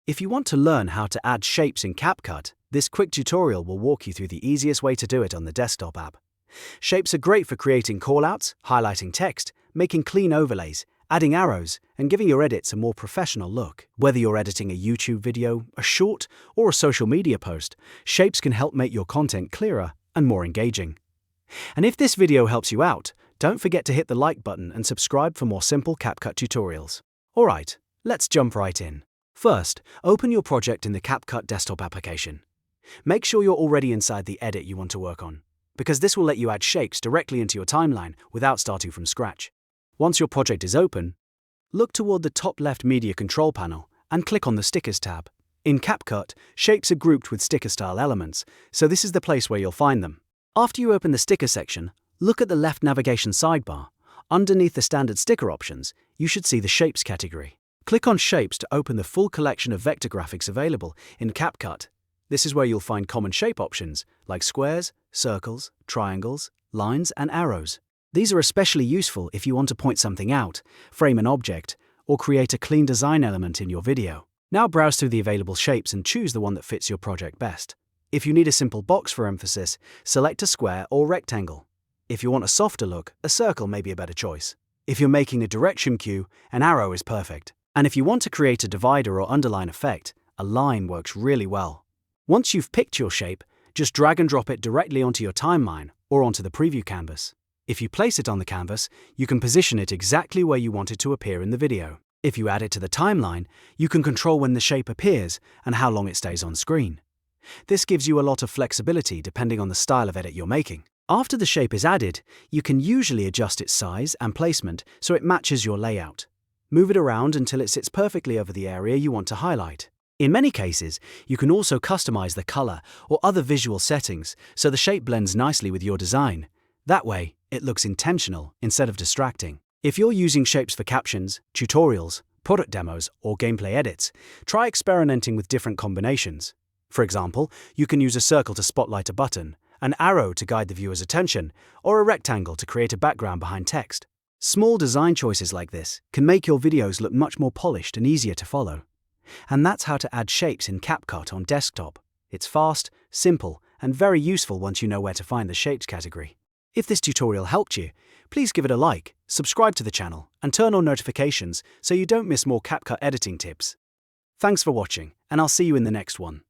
If you want to learn how to add shapes in CapCut, this quick tutorial will walk you through the easiest way to do it on the desktop app. Shapes are great for creating callouts, highlighting text, making clean overlays, adding arrows, and giving your edits a more professional look. Whether you're editing a YouTube video, a short, or a social media post, shapes can help make your content clearer and more engaging. And if this video helps you out, don't forget to hit the like button and subscribe for more simple CapCut tutorials. Alright, let's jump right in. First, open your project in the CapCut desktop application. Make sure you're already inside the edit you want to work on, because this will let you add shapes directly into your timeline without starting from scratch. Once your project is open, look toward the top left Media Control panel and click on the Stickers tab. In CapCut, shapes are grouped with sticker-style elements, so this is the place where you'll find them. After you open the Sticker section, look at the left navigation sidebar. Underneath the standard sticker options, you should see the Shapes category. Click on Shapes to open the full collection of vector graphics available in CapCut. This is where you'll find common shape options like squares, circles, triangles, lines, and arrows. These are especially useful if you want to point something out, frame an object, or create a clean design element in your video. Now browse through the available shapes and choose the one that fits your project best. If you need a simple box for emphasis, select a square or rectangle. If you want a softer look, a circle may be a better choice. If you're making a direction cue, an arrow is perfect. And if you want to create a divider or underline effect, a line works really well. Once you've picked your shape, just drag and drop it directly onto your timeline or onto the preview canvas. If you place it on the canvas, you can position it exactly where you want it to appear in the video. If you add it to the timeline, you can control when the shape appears and how long it stays on screen. This gives you a lot of flexibility depending on the style of edit you're making. After the shape is added, you can usually adjust its size and placement so it matches your layout. Move it around until it sits perfectly over the area you want to highlight. In many cases, you can also customize the color or other visual settings so the shape blends nicely with your design. That way, it looks intentional instead of distracting. If you're using shapes for captions, tutorials, product demos, or gameplay edits, try experimenting with different combinations. For example, you can use a circle to spotlight a button, an arrow to guide the viewer's attention, or a rectangle to create a background behind text. Small design choices like this can make your videos look much more polished and easier to follow. And that's how to add shapes in CapCut on desktop. It's fast, simple, and very useful once you know where to find the Shapes category. If this tutorial helped you, please give it a like, subscribe to the channel, and turn on notifications so you don't miss more CapCut editing tips. Thanks for watching, and I'll see you in the next one.